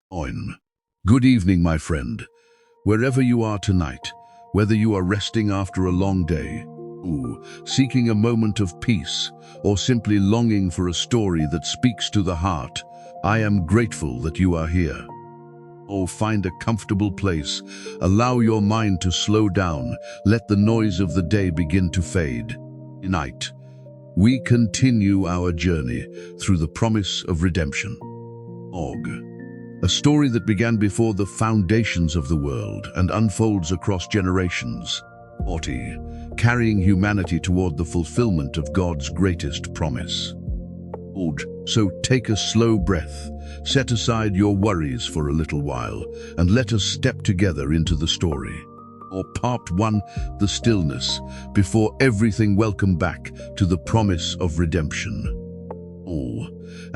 On. Good evening, my friend. Wherever you are tonight, whether you are resting after a long day, seeking a moment of peace, or simply longing for a story that speaks to the heart, I am grateful that you are here. Find a comfortable place, allow your mind to slow down, let the noise of the day begin to fade. Tonight, we continue our journey through the promise of redemption. A story that began before the foundations of the world and unfolds across generations. Carrying humanity toward the fulfillment of God's greatest promise. So take a slow breath, set aside your worries for a little while, and let us step together into the story. Part 1, the stillness, before everything. Welcome back to the promise of redemption.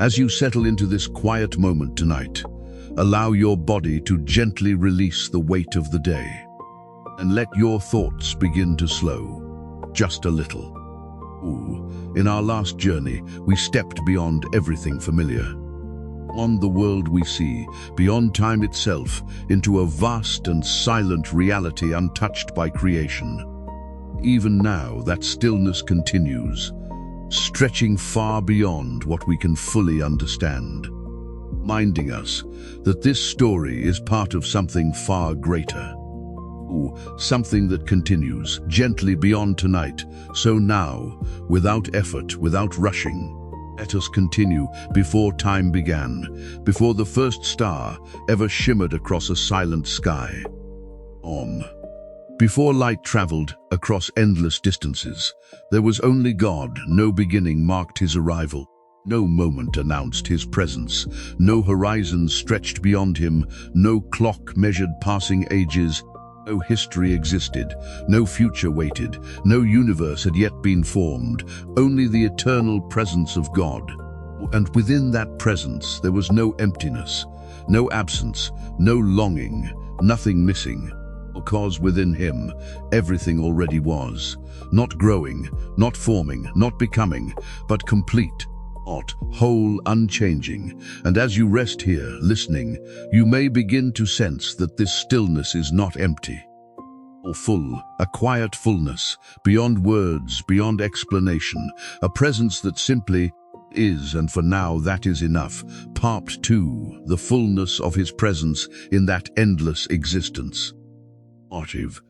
As you settle into this quiet moment tonight, allow your body to gently release the weight of the day, and let your thoughts begin to slow, just a little. In our last journey, we stepped beyond everything familiar. On the world we see, beyond time itself, into a vast and silent reality untouched by creation. Even now, that stillness continues, stretching far beyond what we can fully understand, reminding us that this story is part of something far greater. Something that continues gently beyond tonight. So now, without effort, without rushing, let us continue before time began, before the first star ever shimmered across a silent sky. Before light traveled across endless distances, there was only God. No beginning marked his arrival. No moment announced his presence. No horizon stretched beyond him. No clock measured passing ages. No history existed, no future waited, no universe had yet been formed, only the eternal presence of God. And within that presence there was no emptiness, no absence, no longing, nothing missing, because within him everything already was, not growing, not forming, not becoming, but complete, whole, unchanging. And as you rest here, listening, you may begin to sense that this stillness is not empty, or full, a quiet fullness, beyond words, beyond explanation, a presence that simply is, and for now that is enough. Part 2, the fullness of his presence in that endless existence.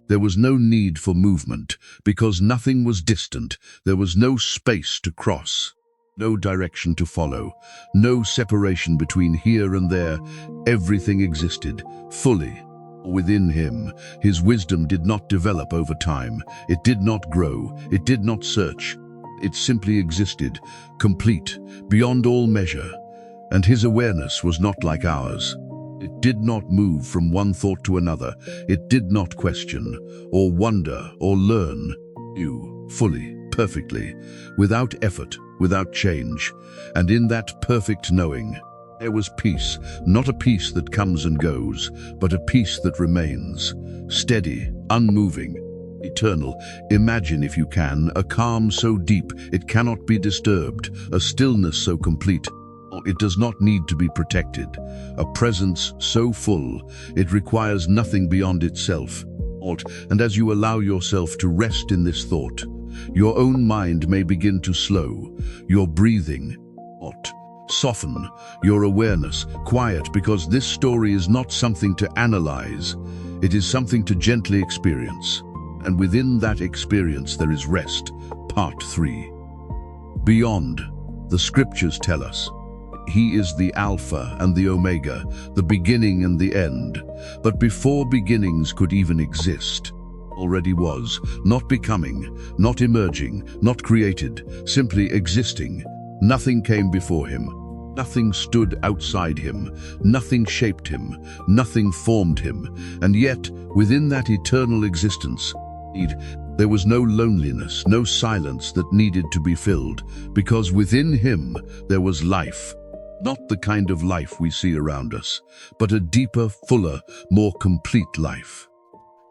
There was no need for movement, because nothing was distant, there was no space to cross. No direction to follow, no separation between here and there. Everything existed, fully, within him. His wisdom did not develop over time. It did not grow. It did not search. It simply existed, complete, beyond all measure. And his awareness was not like ours. It did not move from one thought to another. It did not question, or wonder, or learn. Knew, fully, perfectly, without effort, without change. And in that perfect knowing, there was peace, not a peace that comes and goes, but a peace that remains, steady, unmoving, eternal. Imagine, if you can, a calm so deep it cannot be disturbed, a stillness so complete it does not need to be protected, a presence so full it requires nothing beyond itself. And as you allow yourself to rest in this thought, your own mind may begin to slow, your breathing soften, your awareness quiet, because this story is not something to analyze, it is something to gently experience. And within that experience there is rest. Part 3. Beyond, the scriptures tell us, he is the Alpha and the Omega, the beginning and the end. But before beginnings could even exist, already was, not becoming, not emerging, not created, simply existing. Nothing came before him, nothing stood outside him, nothing shaped him, nothing formed him. And yet, within that eternal existence, there was no loneliness, no silence that needed to be filled, because within him there was life. Not the kind of life we see around us, but a deeper, fuller, more complete life.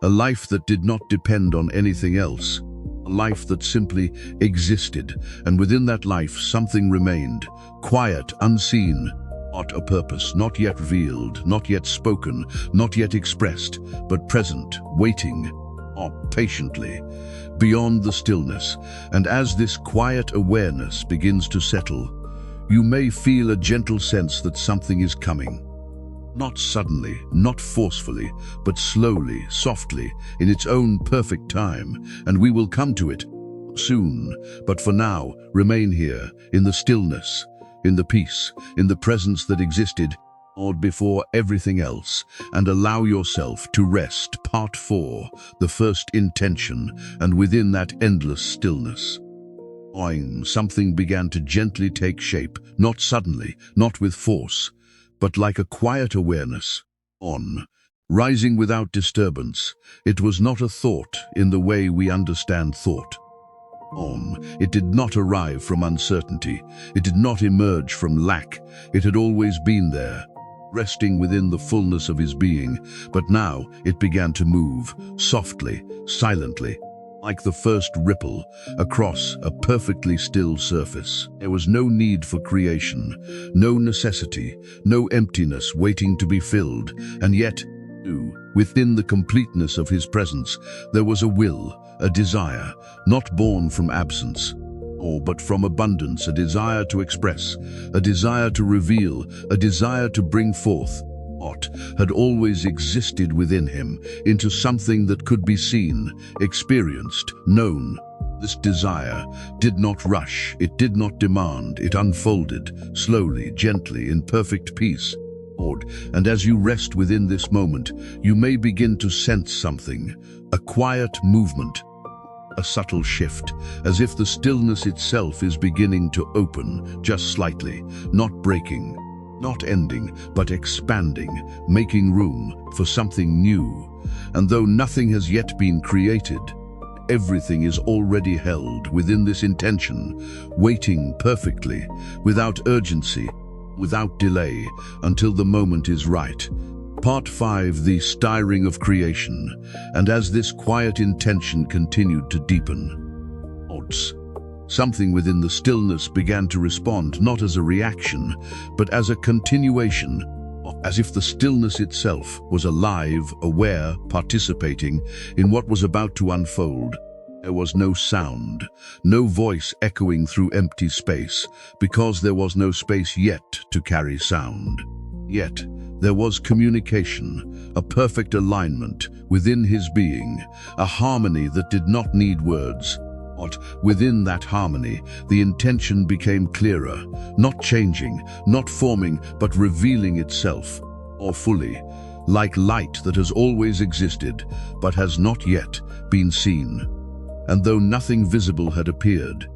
A life that did not depend on anything else, a life that simply existed, and within that life something remained, quiet, unseen, Not a purpose, not yet revealed, not yet spoken, not yet expressed, but present, waiting, patiently, beyond the stillness. And as this quiet awareness begins to settle, you may feel a gentle sense that something is coming. Not suddenly, not forcefully, but slowly, softly, in its own perfect time, and we will come to it soon. But for now, remain here, in the stillness, in the peace, in the presence that existed before everything else, and allow yourself to rest. Part 4, the first intention, and within that endless stillness. Something began to gently take shape, not suddenly, not with force, but like a quiet awareness, rising without disturbance. It was not a thought in the way we understand thought. It did not arrive from uncertainty. It did not emerge from lack. It had always been there, resting within the fullness of his being. But now it began to move, softly, silently, like the first ripple across a perfectly still surface. There was no need for creation, no necessity, no emptiness waiting to be filled. And yet, within the completeness of his presence, there was a will, a desire, not born from absence, but from abundance, a desire to express, a desire to reveal, a desire to bring forth what had always existed within him into something that could be seen, experienced, known. This desire did not rush, it did not demand, it unfolded, slowly, gently, in perfect peace. And as you rest within this moment, you may begin to sense something, a quiet movement, a subtle shift, as if the stillness itself is beginning to open, just slightly, not breaking, not ending, but expanding, making room for something new. And though nothing has yet been created, everything is already held within this intention, waiting perfectly, without urgency, without delay, until the moment is right. Part 5, the stirring of creation. And as this quiet intention continued to deepen, something within the stillness began to respond, not as a reaction, but as a continuation, as if the stillness itself was alive, aware, participating in what was about to unfold. There was no sound, no voice echoing through empty space, because there was no space yet to carry sound. Yet, there was communication, a perfect alignment within his being, a harmony that did not need words. Within that harmony, the intention became clearer, not changing, not forming, but revealing itself, fully, like light that has always existed, but has not yet been seen. And though nothing visible had appeared,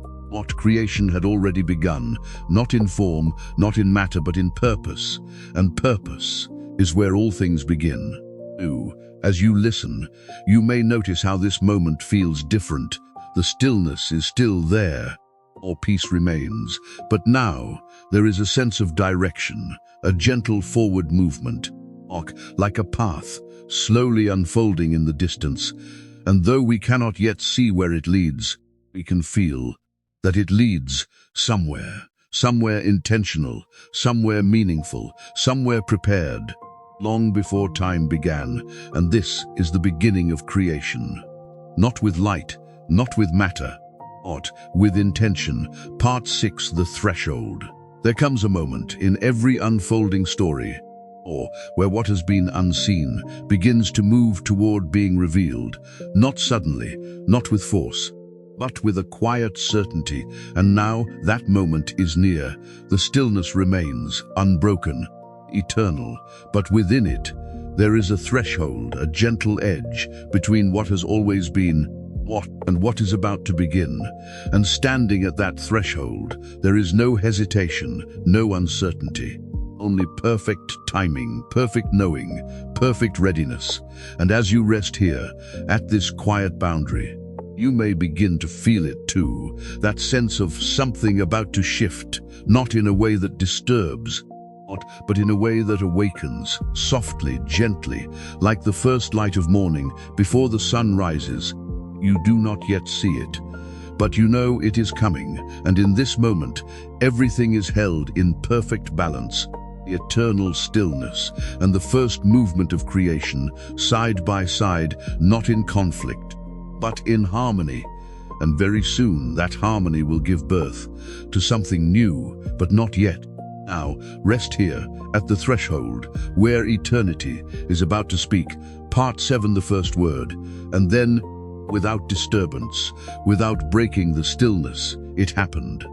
creation had already begun, not in form, not in matter, but in purpose. And purpose is where all things begin. As you listen, you may notice how this moment feels different. The stillness is still there, peace remains. But now, there is a sense of direction, a gentle forward movement, like a path, slowly unfolding in the distance. And though we cannot yet see where it leads, we can feel that it leads somewhere intentional, somewhere meaningful, somewhere prepared, long before time began. And this is the beginning of creation. Not with light, not with matter, but with intention. Part 6, the threshold. There comes a moment in every unfolding story, where what has been unseen begins to move toward being revealed, not suddenly, not with force, but with a quiet certainty. And now that moment is near. The stillness remains, unbroken, eternal, but within it, there is a threshold, a gentle edge between what has always been and what is about to begin. And standing at that threshold, there is no hesitation, no uncertainty, only perfect timing, perfect knowing, perfect readiness. And as you rest here, at this quiet boundary, you may begin to feel it too, that sense of something about to shift, not in a way that disturbs, but in a way that awakens, softly, gently, like the first light of morning before the sun rises. You do not yet see it, but you know it is coming, and in this moment, everything is held in perfect balance. the eternal stillness, and the first movement of creation, side by side, not in conflict, but in harmony. And very soon that harmony will give birth to something new, but not yet. Now, rest here, at the threshold, where eternity is about to speak. Part 7, the first word. And then, without disturbance, without breaking the stillness, it happened.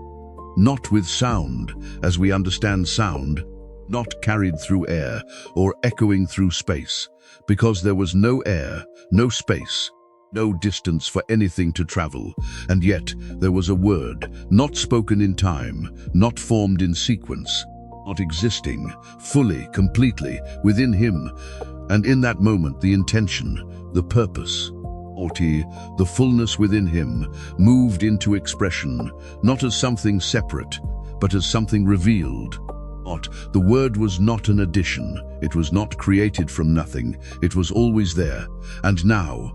Not with sound, as we understand sound, not carried through air or echoing through space, because there was no air, no space, no distance for anything to travel, and yet there was a word, not spoken in time, not formed in sequence, not existing, fully, completely, within him, and in that moment the intention, the purpose, the fullness within him, moved into expression, not as something separate, but as something revealed. The word was not an addition, it was not created from nothing, it was always there, and now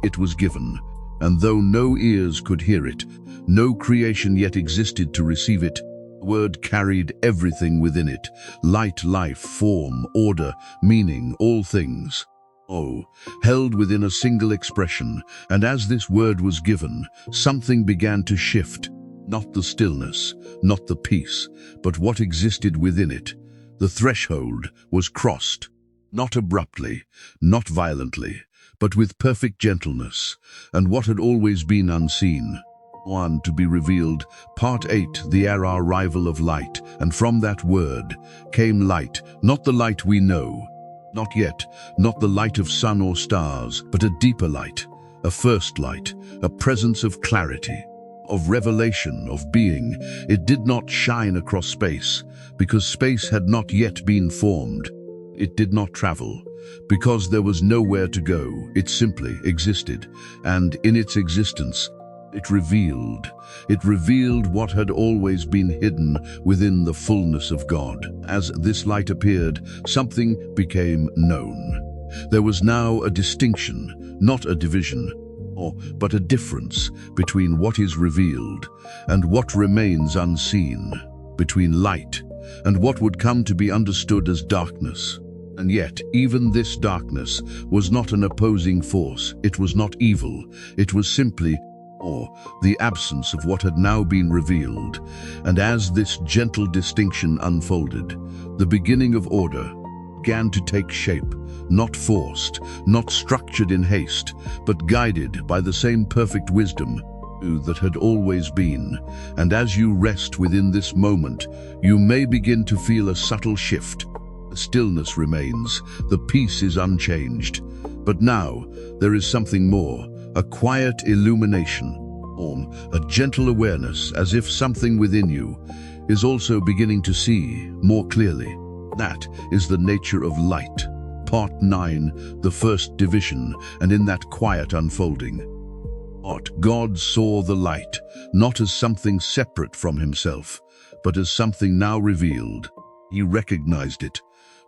it was given, and though no ears could hear it, no creation yet existed to receive it, the word carried everything within it, light, life, form, order, meaning, all things. Held within a single expression, and as this word was given, something began to shift. Not the stillness, not the peace, but what existed within it. The threshold was crossed, not abruptly, not violently, but with perfect gentleness, and what had always been unseen. One to be revealed. Part 8, the arrival of light, and from that word came light, not the light we know, not yet, not the light of sun or stars, but a deeper light, a first light, a presence of clarity, of revelation, of being. It did not shine across space, because space had not yet been formed. It did not travel, because there was nowhere to go. It simply existed, and in its existence, it revealed what had always been hidden within the fullness of God. As this light appeared, something became known. There was now a distinction, not a division, but a difference between what is revealed and what remains unseen, between light and what would come to be understood as darkness. And yet, even this darkness was not an opposing force. It was not evil. It was simply the absence of what had now been revealed. And as this gentle distinction unfolded, the beginning of order began to take shape, not forced, not structured in haste, but guided by the same perfect wisdom that had always been. And as you rest within this moment, you may begin to feel a subtle shift. The stillness remains, the peace is unchanged. But now there is something more, a quiet illumination, a gentle awareness, as if something within you is also beginning to see more clearly. That is the nature of light. Part 9, the first division, and in that quiet unfolding, God saw the light, not as something separate from himself, but as something now revealed. He recognized it,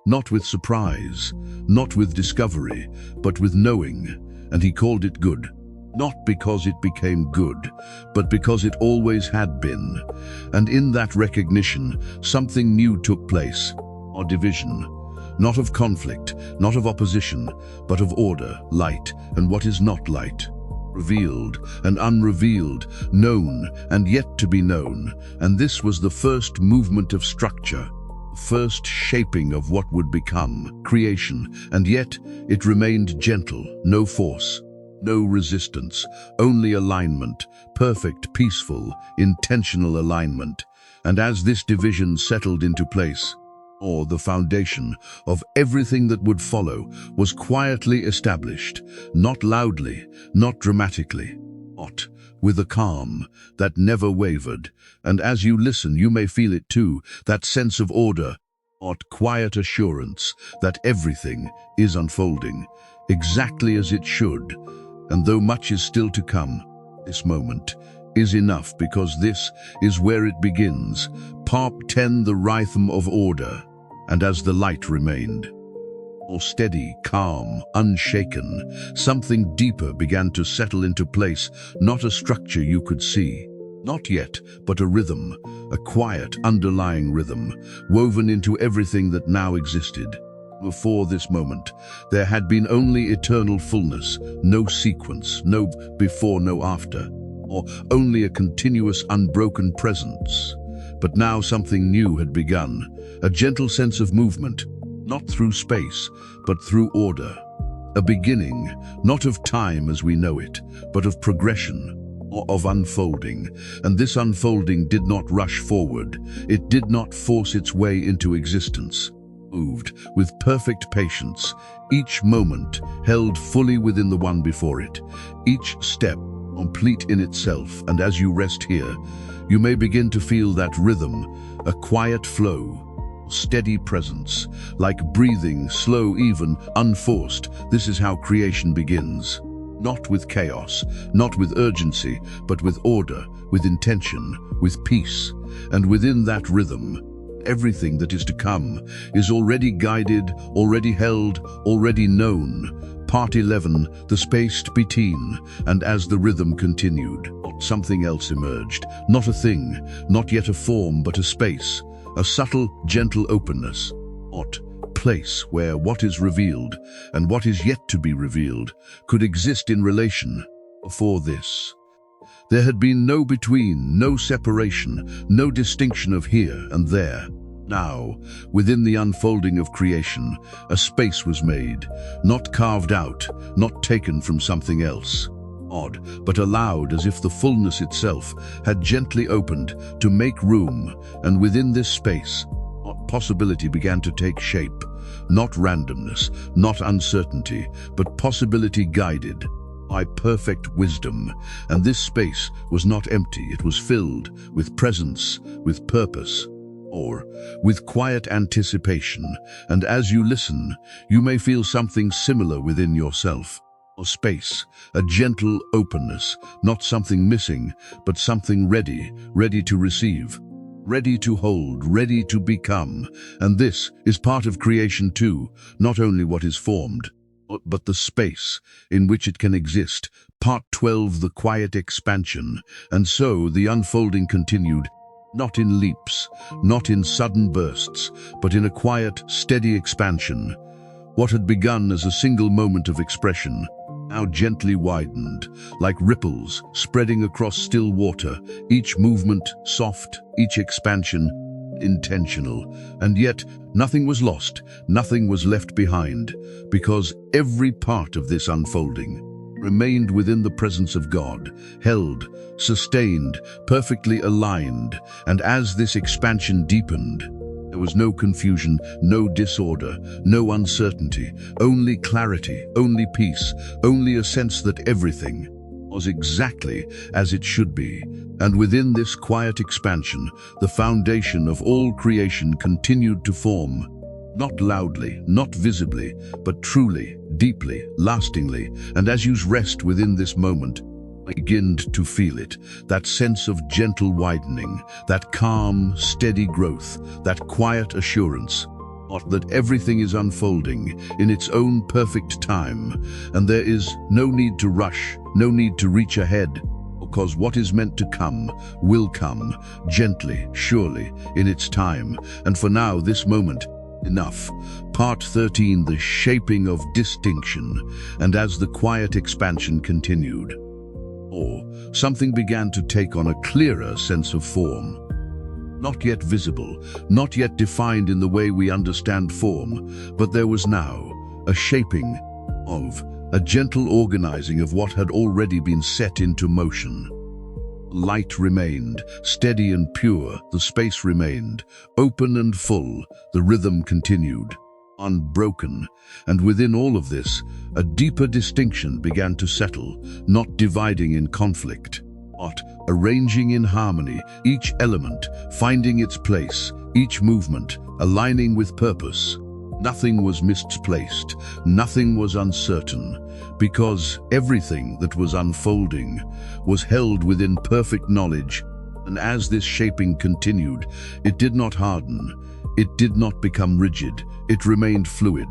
not with surprise, not with discovery, but with knowing, and he called it good. Not because it became good, but because it always had been. And in that recognition, something new took place, a division, not of conflict, not of opposition, but of order, light, and what is not light. Revealed and unrevealed, known and yet to be known. And this was the first movement of structure, first shaping of what would become creation, and yet it remained gentle, no force, no resistance, only alignment, perfect, peaceful, intentional alignment. And as this division settled into place, the foundation of everything that would follow was quietly established, not loudly, not dramatically, but with a calm that never wavered. And as you listen, you may feel it too, that sense of order, quiet assurance that everything is unfolding exactly as it should. And though much is still to come, this moment is enough, because this is where it begins. Part 10, the rhythm of order. And as the light remained, all steady, calm, unshaken, something deeper began to settle into place, not a structure you could see, Not yet, but a rhythm, a quiet, underlying rhythm, woven into everything that now existed. Before this moment, there had been only eternal fullness, no sequence, no before, no after, or only a continuous, unbroken presence. But now something new had begun, a gentle sense of movement, not through space, but through order. A beginning, not of time as we know it, but of progression, or of unfolding. And this unfolding did not rush forward. It did not force its way into existence. Moved with perfect patience, each moment held fully within the one before it, each step complete in itself. And as you rest here, you may begin to feel that rhythm, a quiet flow, steady presence, like breathing, slow, even, unforced. This is how creation begins. Not with chaos, not with urgency, but with order, with intention, with peace. And within that rhythm, everything that is to come is already guided, already held, already known. Part 11, the space between. And as the rhythm continued, something else emerged. Not a thing, not yet a form, but a space. A subtle, gentle openness. Not place where what is revealed and what is yet to be revealed could exist in relation. Before this, there had been no between, no separation, no distinction of here and there. Now, within the unfolding of creation, a space was made, not carved out, not taken from something else. Odd, but allowed, as if the fullness itself had gently opened to make room, and within this space, possibility began to take shape. Not randomness, not uncertainty, but possibility guided by perfect wisdom. And this space was not empty, it was filled with presence, with purpose, or with quiet anticipation. And as you listen, you may feel something similar within yourself. A space, a gentle openness, not something missing, but something ready, ready to receive, ready to hold, ready to become. And this is part of creation too, not only what is formed, but the space in which it can exist. Part 12, the quiet expansion. And so the unfolding continued, not in leaps, not in sudden bursts, but in a quiet, steady expansion. What had begun as a single moment of expression now gently widened, like ripples spreading across still water, each movement soft, each expansion intentional. And yet nothing was lost, nothing was left behind, because every part of this unfolding remained within the presence of God, held, sustained, perfectly aligned. And as this expansion deepened, there was no confusion, no disorder, no uncertainty, only clarity, only peace, only a sense that everything was exactly as it should be. And within this quiet expansion, the foundation of all creation continued to form, not loudly, not visibly, but truly, deeply, lastingly. And as you rest within this moment, begin to feel it, that sense of gentle widening, that calm, steady growth, that quiet assurance, that everything is unfolding in its own perfect time, and there is no need to rush, no need to reach ahead, because what is meant to come will come, gently, surely, in its time. And for now, this moment, enough. Part 13, the shaping of distinction. And as the quiet expansion continued, something began to take on a clearer sense of form. Not yet visible, not yet defined in the way we understand form, but there was now a shaping of, a gentle organizing of what had already been set into motion. Light remained, steady and pure, the space remained, open and full, the rhythm continued, unbroken. And within all of this, a deeper distinction began to settle, not dividing in conflict, but arranging in harmony, each element finding its place, each movement aligning with purpose. Nothing was misplaced, nothing was uncertain, because everything that was unfolding was held within perfect knowledge. And as this shaping continued, it did not harden, it did not become rigid, it remained fluid,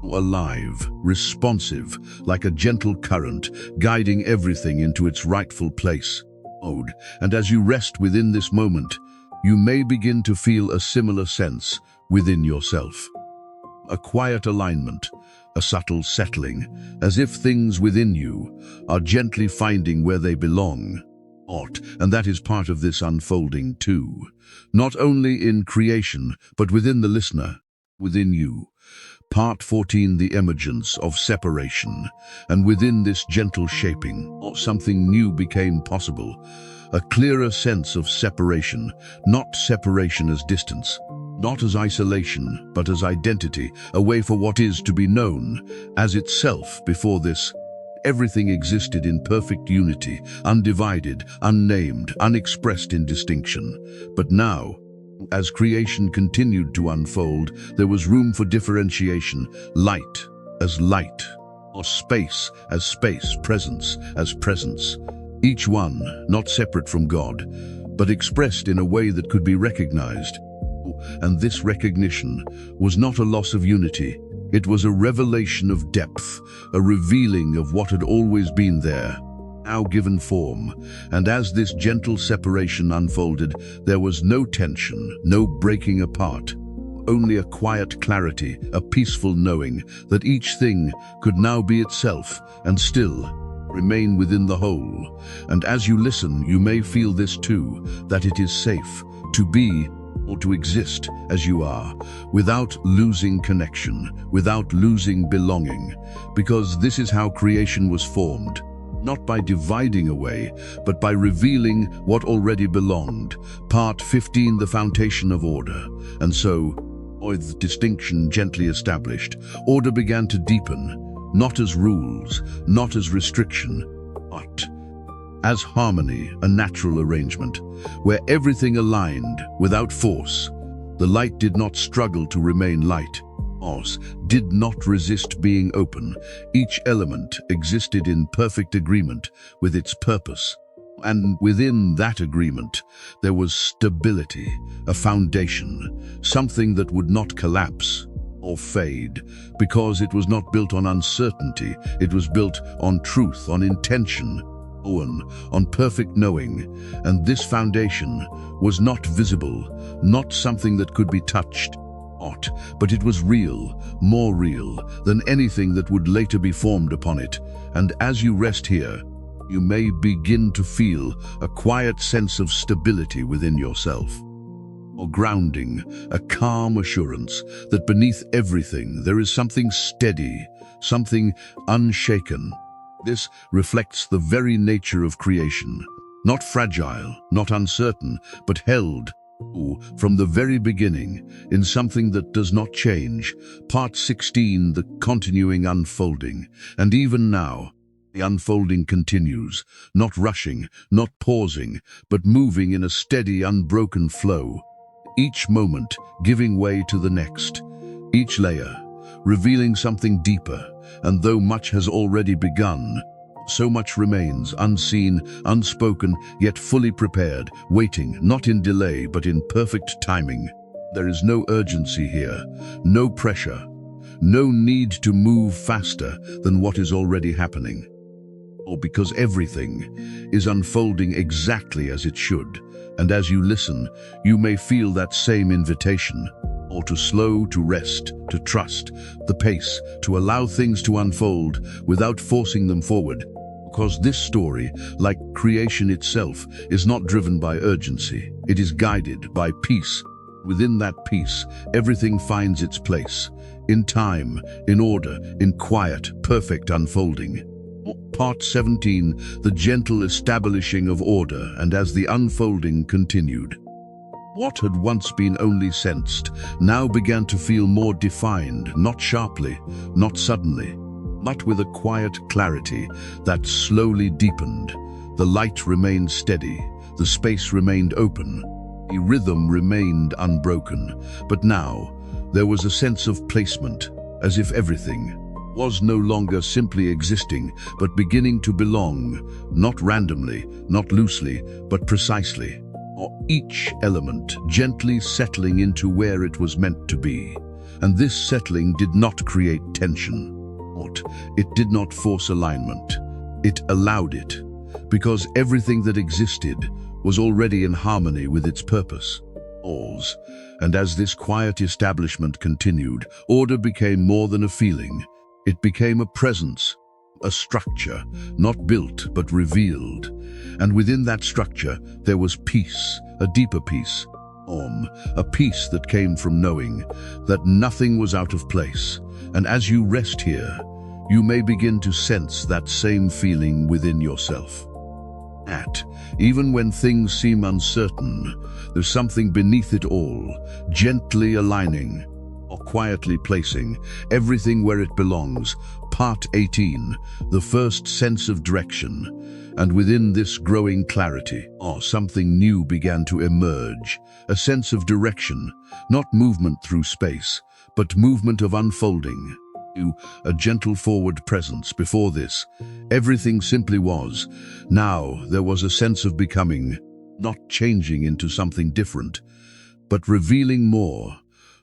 alive, responsive, like a gentle current, guiding everything into its rightful place. mode, and as you rest within this moment, you may begin to feel a similar sense within yourself. A quiet alignment, a subtle settling, as if things within you are gently finding where they belong. And that is part of this unfolding too, not only in creation, but within the listener, within you. Part 14, the emergence of separation, and within this gentle shaping, something new became possible. A clearer sense of separation, not separation as distance, not as isolation, but as identity, a way for what is to be known as itself. Before this, everything existed in perfect unity, undivided, unnamed, unexpressed in distinction. But now, as creation continued to unfold, there was room for differentiation, light as light, or space as space, presence as presence. Each one not separate from God, but expressed in a way that could be recognized. And this recognition was not a loss of unity. It was a revelation of depth, a revealing of what had always been there, now given form. And as this gentle separation unfolded, there was no tension, no breaking apart, only a quiet clarity, a peaceful knowing that each thing could now be itself and still remain within the whole. And as you listen, you may feel this too, that it is safe to be or to exist as you are, without losing connection, without losing belonging, because this is how creation was formed, not by dividing away, but by revealing what already belonged. Part 15, the foundation of order. And so, with distinction gently established, order began to deepen, not as rules, not as restriction, but as harmony, a natural arrangement, where everything aligned without force. The light did not struggle to remain light, did not resist being open. Each element existed in perfect agreement with its purpose. And within that agreement, there was stability, a foundation, something that would not collapse or fade, because it was not built on uncertainty, it was built on truth, on intention, on perfect knowing. And this foundation was not visible, not something that could be touched, but it was real, more real than anything that would later be formed upon it. And as you rest here, you may begin to feel a quiet sense of stability within yourself, or grounding, a calm assurance that beneath everything there is something steady, something unshaken. This reflects the very nature of creation, not fragile, not uncertain, but held from the very beginning in something that does not change. Part 16, the continuing unfolding. And even now, the unfolding continues, not rushing, not pausing, but moving in a steady, unbroken flow. Each moment giving way to the next, each layer revealing something deeper. And though much has already begun, so much remains unseen, unspoken, yet fully prepared, waiting, not in delay, but in perfect timing. There is no urgency here, no pressure, no need to move faster than what is already happening. Or because everything is unfolding exactly as it should. And as you listen, you may feel that same invitation, or to slow, to rest, to trust the pace, to allow things to unfold without forcing them forward. Because this story, like creation itself, is not driven by urgency. It is guided by peace. Within that peace, everything finds its place, in time, in order, in quiet, perfect unfolding. Part 17, the gentle establishing of order. And as the unfolding continued, what had once been only sensed now began to feel more defined, not sharply, not suddenly, but with a quiet clarity that slowly deepened. The light remained steady, the space remained open, the rhythm remained unbroken. But now there was a sense of placement, as if everything was no longer simply existing, but beginning to belong, not randomly, not loosely, but precisely. Each element gently settling into where it was meant to be. And this settling did not create tension. It did not force alignment. It allowed it. because everything that existed was already in harmony with its purpose. Pause. And as this quiet establishment continued, order became more than a feeling. It became a presence, a structure, not built but revealed. And within that structure, there was peace, a deeper peace. A peace that came from knowing that nothing was out of place. And as you rest here, you may begin to sense that same feeling within yourself. Even when things seem uncertain, there's something beneath it all, gently aligning or quietly placing everything where it belongs. Part 18, the first sense of direction. And within this growing clarity, something new began to emerge, a sense of direction, not movement through space, but movement of unfolding. A gentle forward presence. Before this, everything simply was. Now there was a sense of becoming, not changing into something different, but revealing more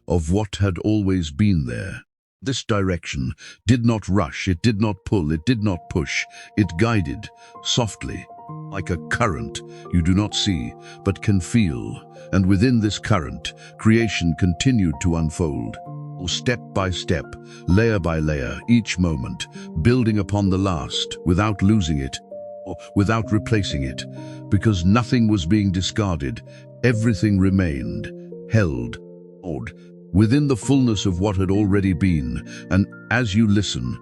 of what had always been there. This direction did not rush, it did not pull, it did not push. It guided softly, like a current you do not see, but can feel. And within this current, creation continued to unfold. Step by step, layer by layer, each moment, building upon the last, without losing it, or without replacing it, because nothing was being discarded, everything remained, held, within the fullness of what had already been. And as you listen,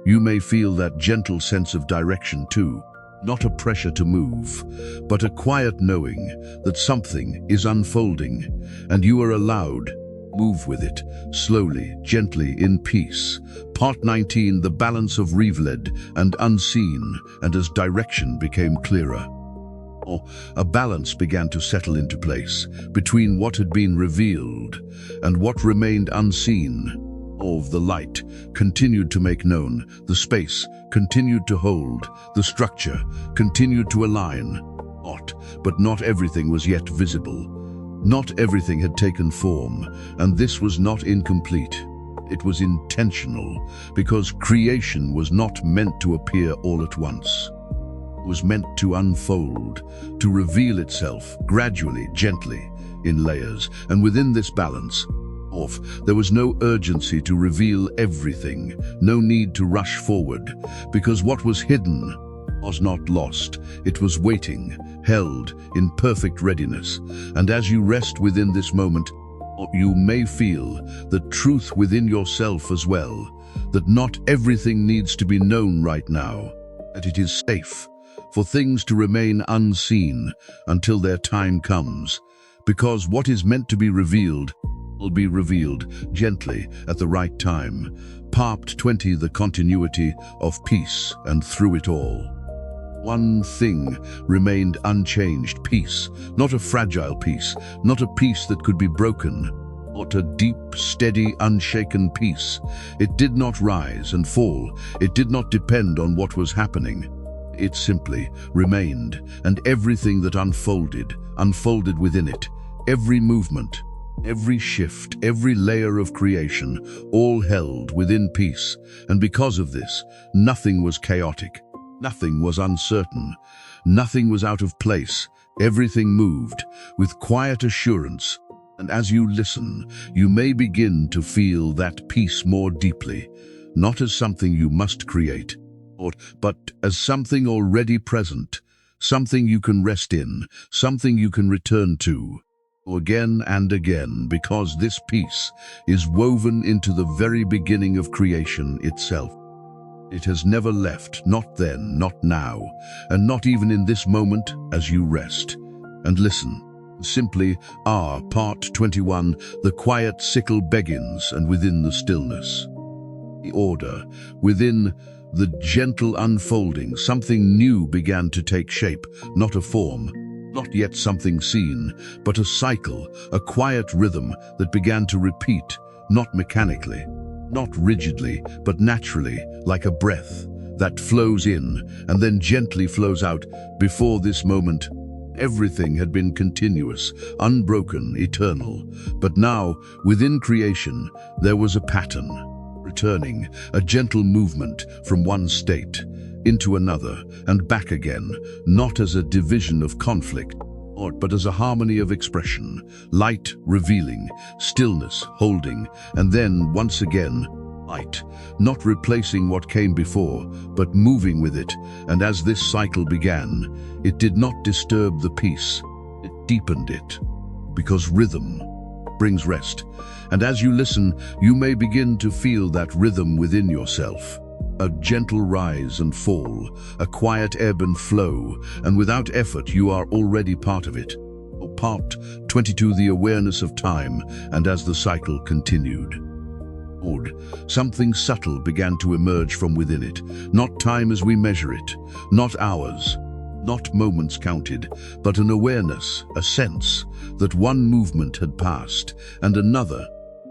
you may feel that gentle sense of direction too, not a pressure to move, but a quiet knowing that something is unfolding, and you are allowed move with it, slowly, gently, in peace. Part 19, the balance of revealed and unseen. And as direction became clearer, a balance began to settle into place between what had been revealed and what remained unseen. The light continued to make known, the space continued to hold, the structure continued to align. But not everything was yet visible. Not everything had taken form, and this was not incomplete. It was intentional, because creation was not meant to appear all at once. It was meant to unfold, to reveal itself gradually, gently, in layers. And within this balance, there was no urgency to reveal everything, no need to rush forward, because what was hidden was not lost. It was waiting, held in perfect readiness. And as you rest within this moment, you may feel the truth within yourself as well, that not everything needs to be known right now, that it is safe for things to remain unseen until their time comes, because what is meant to be revealed will be revealed gently at the right time. Part 20, the continuity of peace. And through it all, one thing remained unchanged: peace. Not a fragile peace, not a peace that could be broken, but a deep, steady, unshaken peace. It did not rise and fall. It did not depend on what was happening. It simply remained, and everything that unfolded within it. Every movement, every shift, every layer of creation, all held within peace. And because of this, nothing was chaotic. Nothing was uncertain. Nothing was out of place. Everything moved with quiet assurance. And as you listen, you may begin to feel that peace more deeply, not as something you must create, but as something already present, something you can rest in, something you can return to again and again, because this peace is woven into the very beginning of creation itself. It has never left, not then, not now, and not even in this moment as you rest and listen. Simply, Part 21, the quiet sickle begins, and within the stillness, the order, within the gentle unfolding, something new began to take shape, not a form, not yet something seen, but a cycle, a quiet rhythm that began to repeat, not mechanically, not rigidly, but naturally, like a breath that flows in and then gently flows out. Before this moment, everything had been continuous, unbroken, eternal. But now, within creation, there was a pattern, returning, a gentle movement from one state into another, and back again, not as a division of conflict, but as a harmony of expression, light revealing, stillness holding, and then, once again, light, not replacing what came before, but moving with it. And as this cycle began, it did not disturb the peace, it deepened it, because rhythm brings rest. And as you listen, you may begin to feel that rhythm within yourself. A gentle rise and fall, a quiet ebb and flow, and without effort you are already part of it. Part 22, the awareness of time, and as the cycle continued. Something subtle began to emerge from within it, not time as we measure it, not hours, not moments counted, but an awareness, a sense, that one movement had passed, and another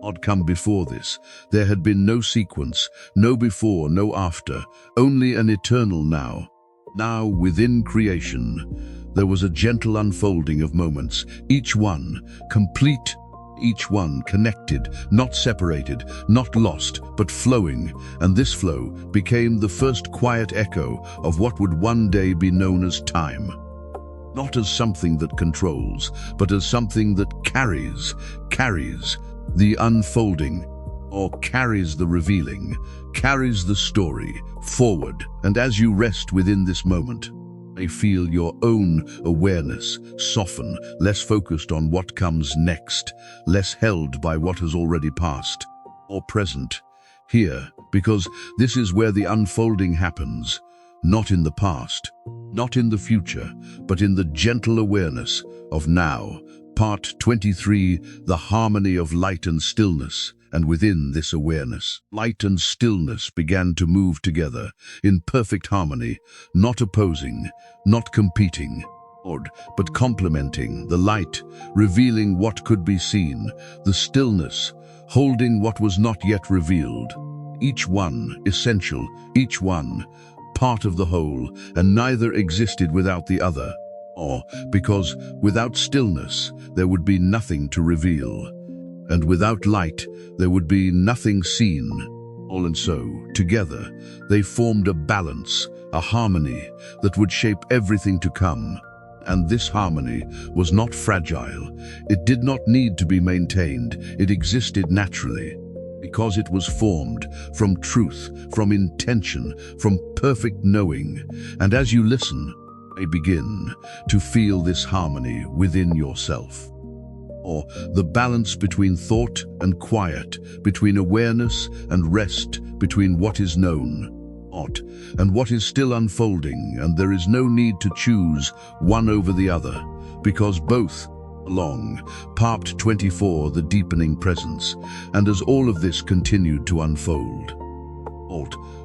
had come before this. There had been no sequence, no before, no after, only an eternal now. Now, within creation, there was a gentle unfolding of moments, each one complete, each one connected, not separated, not lost, but flowing, and this flow became the first quiet echo of what would one day be known as time. Not as something that controls, but as something that carries the unfolding, or carries the revealing, carries the story forward. And as you rest within this moment, may feel your own awareness soften, less focused on what comes next, less held by what has already passed, or present, here, because this is where the unfolding happens, not in the past, not in the future, but in the gentle awareness of now. Part 23, the harmony of light and stillness. And within this awareness, light and stillness began to move together in perfect harmony, not opposing, not competing, but complementing. The light, revealing what could be seen, the stillness, holding what was not yet revealed. Each one essential, each one part of the whole, and neither existed without the other. Because without stillness, there would be nothing to reveal. And without light, there would be nothing seen. And so, together, they formed a balance, a harmony that would shape everything to come. And this harmony was not fragile. It did not need to be maintained. It existed naturally, because it was formed from truth, from intention, from perfect knowing. And as you listen, you may begin to feel this harmony within yourself. The balance between thought and quiet, between awareness and rest, between what is known and what is still unfolding, and there is no need to choose one over the other, because both belong. Part 24, the deepening presence. And as all of this continued to unfold,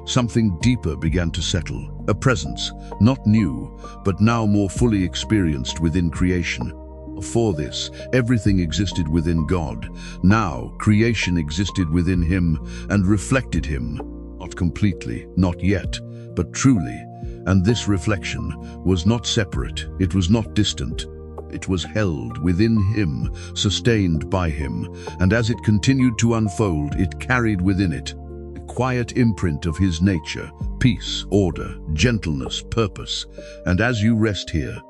something deeper began to settle, a presence, not new, but now more fully experienced within creation. Before this, everything existed within God. Now, creation existed within Him and reflected Him, not completely, not yet, but truly. And this reflection was not separate, it was not distant. It was held within Him, sustained by Him, and as it continued to unfold, it carried within it a quiet imprint of His nature, peace, order, gentleness, purpose. And as you rest here,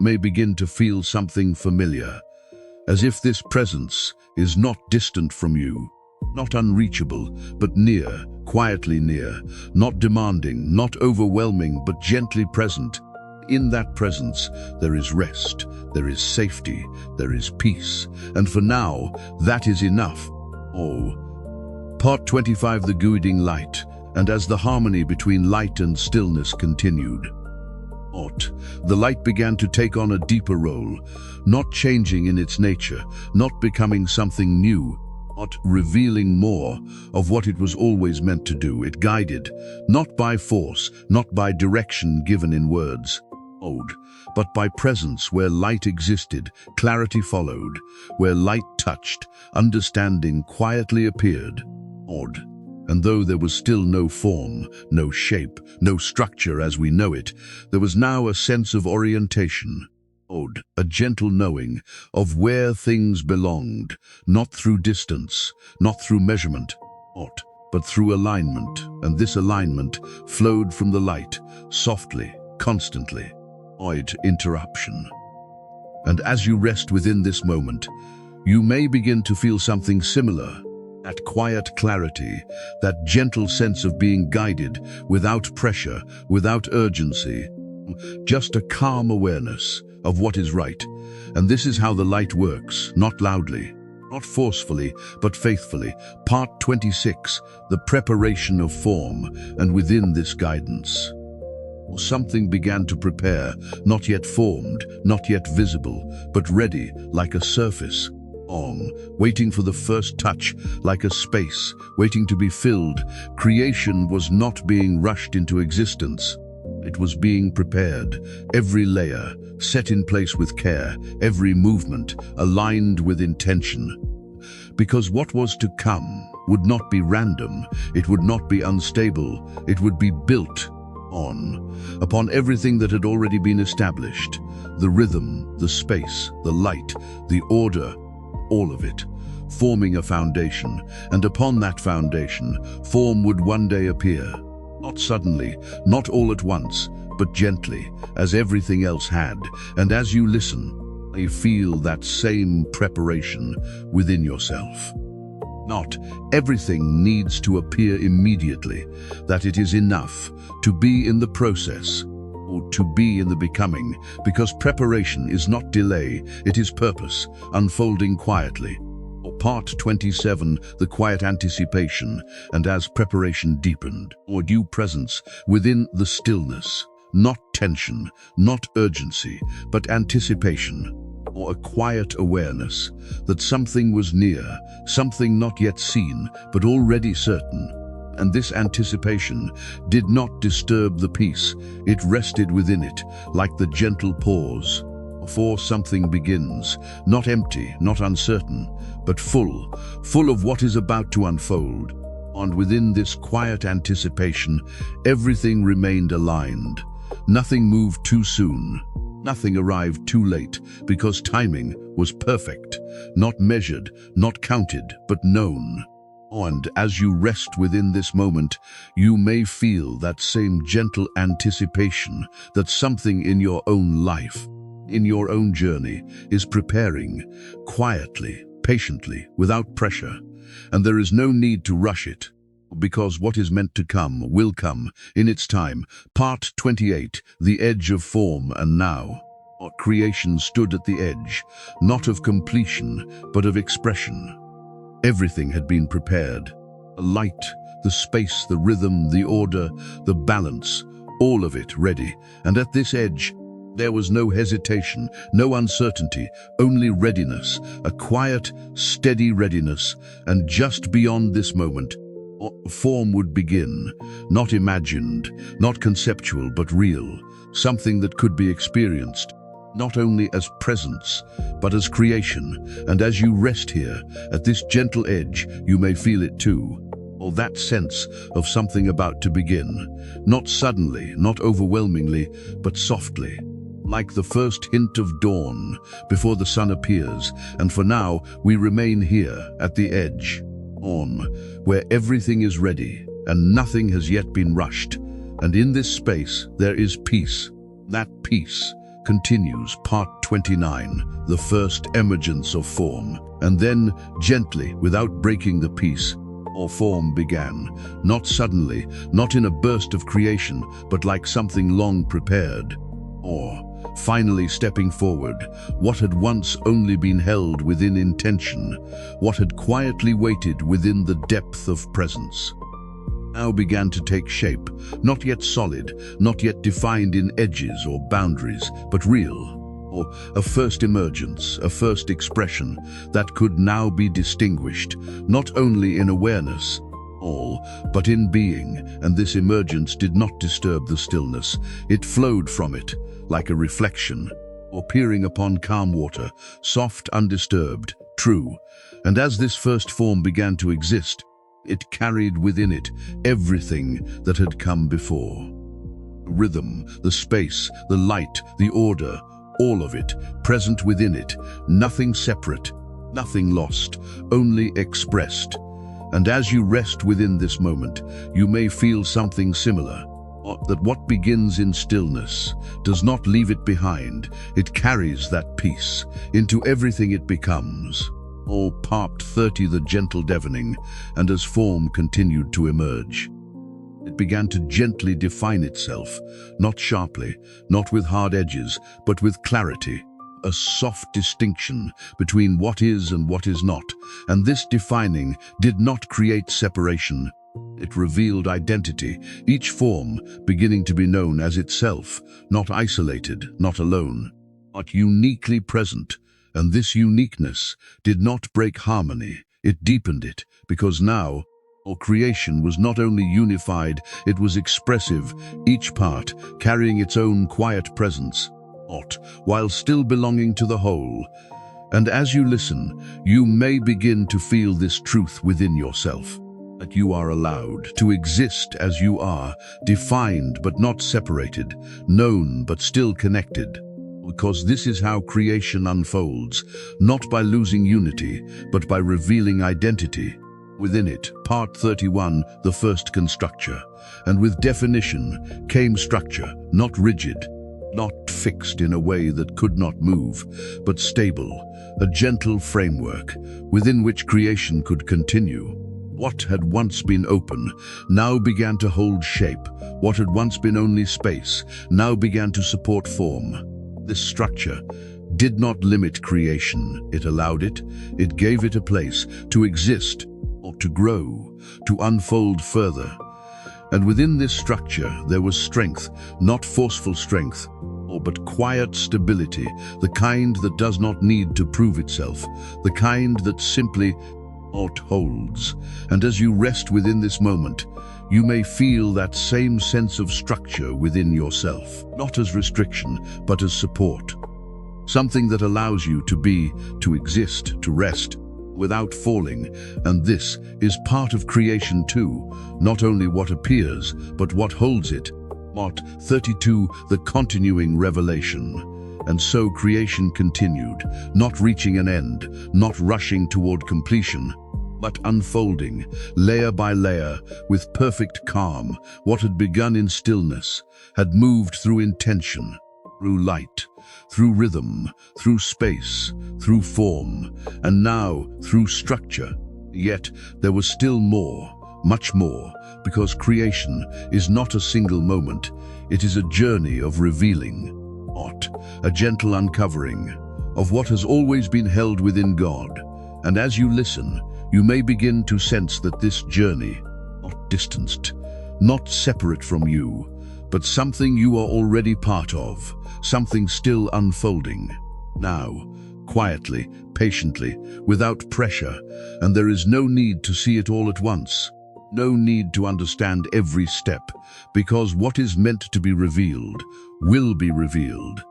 may begin to feel something familiar, as if this presence is not distant from you, not unreachable, but near, quietly near, not demanding, not overwhelming, but gently present. In that presence, there is rest, there is safety, there is peace, and for now, that is enough. Part 25, the guiding light. And as the harmony between light and stillness continued, the light began to take on a deeper role, not changing in its nature, not becoming something new, not revealing more of what it was always meant to do. It guided, not by force, not by direction given in words, but by presence. Where light existed, clarity followed. Where light touched, understanding quietly appeared. And though there was still no form, no shape, no structure as we know it, there was now a sense of orientation, a gentle knowing of where things belonged, not through distance, not through measurement, but but through alignment, and this alignment flowed from the light, softly, constantly. Avoid interruption. And as you rest within this moment, you may begin to feel something similar. That quiet clarity, that gentle sense of being guided, without pressure, without urgency, just a calm awareness of what is right. And this is how the light works, not loudly, not forcefully, but faithfully. Part 26, the preparation of form, and within this guidance, something began to prepare, not yet formed, not yet visible, but ready, like a surface. Waiting for the first touch, like a space, waiting to be filled. Creation was not being rushed into existence. It was being prepared, every layer set in place with care, every movement aligned with intention. Because what was to come would not be random, it would not be unstable, it would be built upon everything that had already been established. The rhythm, the space, the light, the order, all of it, forming a foundation, and upon that foundation, form would one day appear. Not suddenly, not all at once, but gently, as everything else had. And as you listen, you feel that same preparation within yourself. Not everything needs to appear immediately, that it is enough to be in the process, or to be in the becoming, because preparation is not delay, it is purpose, unfolding quietly. Part 27, the quiet anticipation, and as preparation deepened, or due presence within the stillness, not tension, not urgency, but anticipation, or a quiet awareness that something was near, something not yet seen, but already certain. And this anticipation did not disturb the peace, it rested within it, like the gentle pause before something begins, not empty, not uncertain, but full of what is about to unfold. And within this quiet anticipation, everything remained aligned. Nothing moved too soon, nothing arrived too late, because timing was perfect, not measured, not counted, but known. And as you rest within this moment, you may feel that same gentle anticipation that something in your own life, in your own journey, is preparing, quietly, patiently, without pressure. And there is no need to rush it, because what is meant to come will come in its time. Part 28, the edge of form. And now, creation stood at the edge, not of completion, but of expression. Everything had been prepared. The light, the space, the rhythm, the order, the balance, all of it ready. And at this edge, there was no hesitation, no uncertainty, only readiness, a quiet, steady readiness. And just beyond this moment, form would begin, not imagined, not conceptual, but real, something that could be experienced, not only as presence, but as creation. And as you rest here, at this gentle edge, you may feel it too, or that sense of something about to begin, not suddenly, not overwhelmingly, but softly, like the first hint of dawn before the sun appears. And for now, we remain here at the edge, where everything is ready and nothing has yet been rushed. And in this space, there is peace. That peace continues. Part 29, the first emergence of form. And then, gently, without breaking the peace, form began, not suddenly, not in a burst of creation, but like something long prepared. Finally stepping forward, what had once only been held within intention, what had quietly waited within the depth of presence, now began to take shape, not yet solid, not yet defined in edges or boundaries, but real, or a first emergence, a first expression that could now be distinguished, not only in awareness, but in being. And this emergence did not disturb the stillness. It flowed from it, like a reflection, or peering upon calm water, soft, undisturbed, true. And as this first form began to exist, it carried within it everything that had come before. The rhythm, the space, the light, the order, all of it, present within it, nothing separate, nothing lost, only expressed. And as you rest within this moment, you may feel something similar. That what begins in stillness does not leave it behind. It carries that peace into everything it becomes. Part 30, the gentle deafening, and as form continued to emerge, it began to gently define itself, not sharply, not with hard edges, but with clarity. A soft distinction between what is and what is not, and this defining did not create separation. It revealed identity, each form beginning to be known as itself, not isolated, not alone, but uniquely present. And this uniqueness did not break harmony, it deepened it, because now, creation was not only unified, it was expressive, each part carrying its own quiet presence, while still belonging to the whole. And as you listen, you may begin to feel this truth within yourself, that you are allowed to exist as you are, defined but not separated, known but still connected. Because this is how creation unfolds, not by losing unity, but by revealing identity. Within it, part 31, the first constructure, and with definition came structure, not rigid, not fixed in a way that could not move, but stable, a gentle framework within which creation could continue. What had once been open now began to hold shape. What had once been only space now began to support form. This structure did not limit creation, it allowed it, it gave it a place to exist, or to grow, to unfold further. And within this structure there was strength, not forceful strength, but quiet stability, the kind that does not need to prove itself, the kind that simply holds. And as you rest within this moment, you may feel that same sense of structure within yourself, not as restriction, but as support. Something that allows you to be, to exist, to rest, without falling. And this is part of creation too, not only what appears, but what holds it. Part 32, the continuing revelation. And so creation continued, not reaching an end, not rushing toward completion, but unfolding, layer by layer, with perfect calm. What had begun in stillness had moved through intention, through light, through rhythm, through space, through form, and now through structure. Yet there was still more, much more, because creation is not a single moment, it is a journey of revealing, a gentle uncovering of what has always been held within God. And as you listen, you may begin to sense that this journey, not distanced, not separate from you, but something you are already part of, something still unfolding. Now, quietly, patiently, without pressure, and there is no need to see it all at once, no need to understand every step, because what is meant to be revealed will be revealed,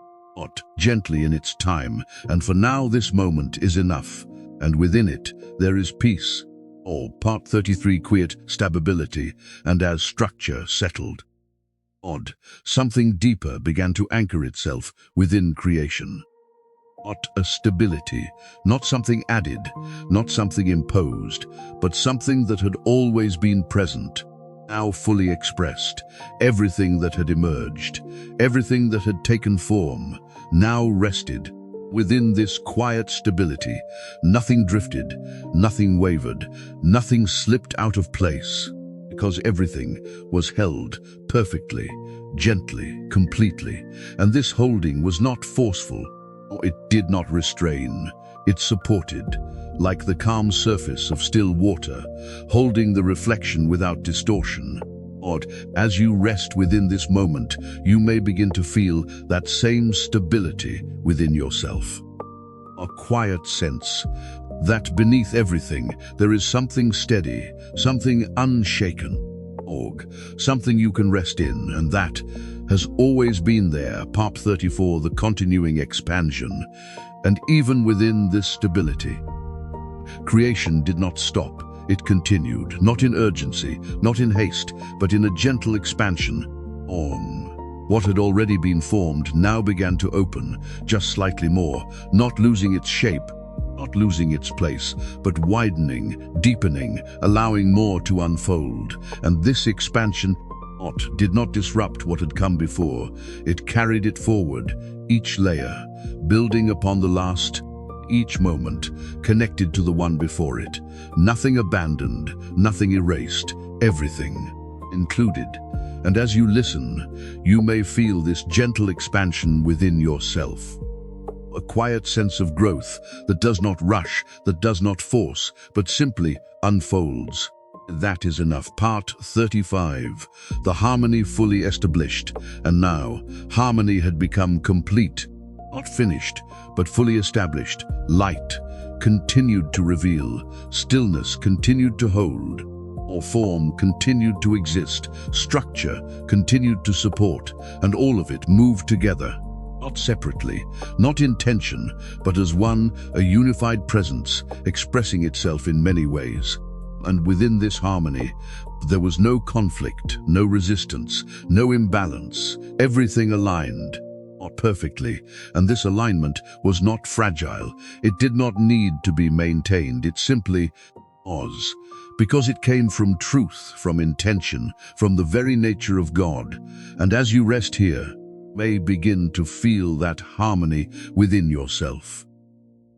gently in its time, and for now this moment is enough. And within it, there is peace, part 33, quiet stability, and as structure settled, something deeper began to anchor itself within creation. A stability, not something added, not something imposed, but something that had always been present, now fully expressed. Everything that had emerged, everything that had taken form, now rested. Within this quiet stability, nothing drifted, nothing wavered, nothing slipped out of place, because everything was held perfectly, gently, completely. And this holding was not forceful, or it did not restrain. It supported, like the calm surface of still water, holding the reflection without distortion. As you rest within this moment, you may begin to feel that same stability within yourself. A quiet sense that beneath everything there is something steady, something unshaken, something you can rest in, and that has always been there. Part 34, the continuing expansion. And even within this stability, creation did not stop. It continued, not in urgency, not in haste, but in a gentle expansion. What had already been formed now began to open, just slightly more, not losing its shape, not losing its place, but widening, deepening, allowing more to unfold. And this expansion did not disrupt what had come before. It carried it forward, each layer, building upon the last, each moment connected to the one before it. Nothing abandoned, nothing erased, everything included. And as you listen, you may feel this gentle expansion within yourself. A quiet sense of growth that does not rush, that does not force, but simply unfolds. That is enough. Part 35. The harmony fully established. And now, harmony had become complete. Not finished, but fully established. Light continued to reveal. Stillness continued to hold. Or form continued to exist. Structure continued to support. And all of it moved together. Not separately, not in tension, but as one, a unified presence, expressing itself in many ways. And within this harmony, there was no conflict, no resistance, no imbalance. Everything aligned, not perfectly, and this alignment was not fragile. It did not need to be maintained. It simply was, because it came from truth, from intention, from the very nature of God. And as you rest here, may begin to feel that harmony within yourself.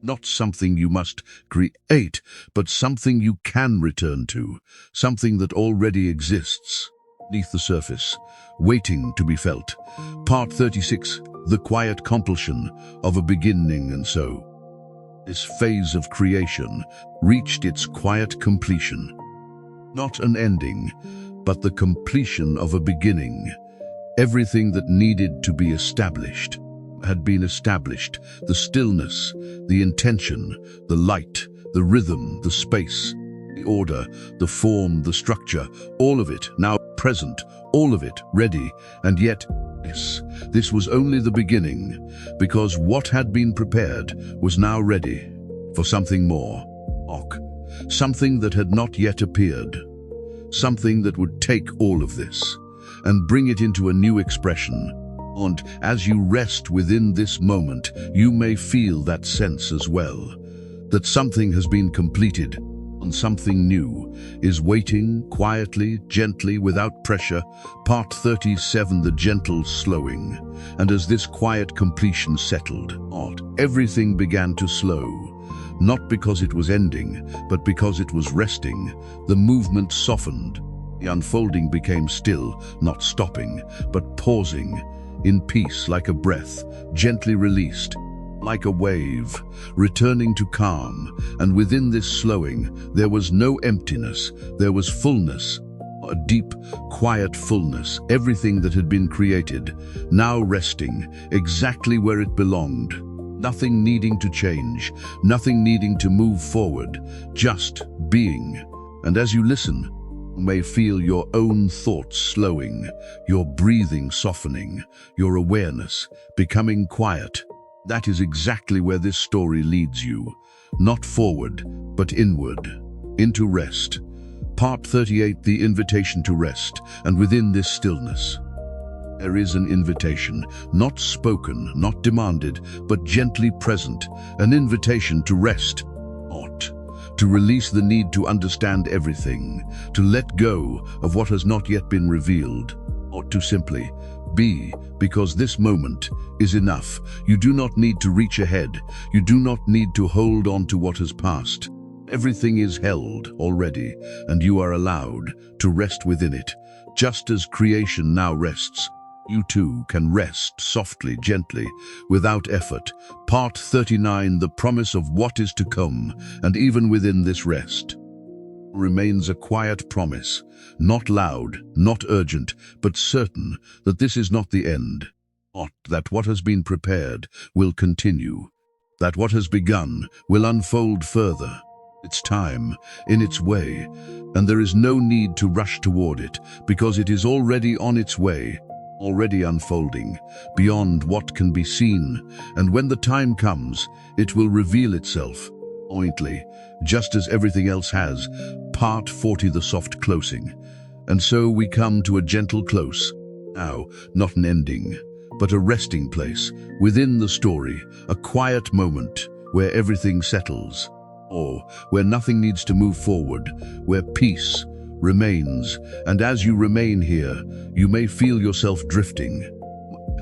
Not something you must create, but something you can return to, something that already exists beneath the surface, waiting to be felt. Part 36, the quiet compulsion of a beginning. And so, this phase of creation reached its quiet completion. Not an ending, but the completion of a beginning. Everything that needed to be established had been established. The stillness, the intention, the light, the rhythm, the space, the order, the form, the structure, all of it now present, all of it ready. And yet, this was only the beginning, because what had been prepared was now ready for something more. Something that had not yet appeared. Something that would take all of this and bring it into a new expression. And as you rest within this moment, you may feel that sense as well, that something has been completed and something new is waiting quietly, gently, without pressure. Part 37, the gentle slowing. And as this quiet completion settled, everything began to slow. Not because it was ending, but because it was resting. The movement softened. The unfolding became still, not stopping, but pausing, in peace, like a breath, gently released, like a wave, returning to calm. And within this slowing, there was no emptiness, there was fullness, a deep, quiet fullness, everything that had been created, now resting exactly where it belonged. Nothing needing to change, nothing needing to move forward, just being. And as you listen, you may feel your own thoughts slowing, your breathing softening, your awareness becoming quiet. That is exactly where this story leads you. Not forward, but inward, into rest. Part 38, the invitation to rest. And within this stillness, there is an invitation, not spoken, not demanded, but gently present. An invitation to rest, to release the need to understand everything, to let go of what has not yet been revealed, or to simply be, because this moment is enough. You do not need to reach ahead. You do not need to hold on to what has passed. Everything is held already, and you are allowed to rest within it. Just as creation now rests, you too can rest softly, gently, without effort. Part 39, the promise of what is to come. And even within this rest remains a quiet promise, not loud, not urgent, but certain that this is not the end. That what has been prepared will continue. That what has begun will unfold further. Its time, in its way, and there is no need to rush toward it, because it is already on its way, already unfolding, beyond what can be seen. And when the time comes, it will reveal itself, pointedly, just as everything else has. Part 40, the soft closing. And so we come to a gentle close. Now, not an ending, but a resting place within the story, a quiet moment where everything settles, or where nothing needs to move forward, where peace remains. And as you remain here, you may feel yourself drifting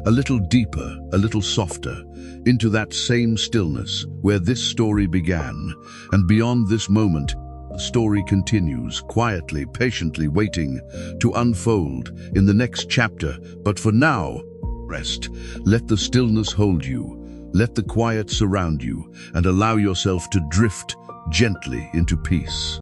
a little deeper, a little softer, into that same stillness where this story began. And beyond this moment, the story continues, quietly, patiently waiting to unfold in the next chapter. But for now, rest. Let the stillness hold you. Let the quiet surround you, and allow yourself to drift gently into peace.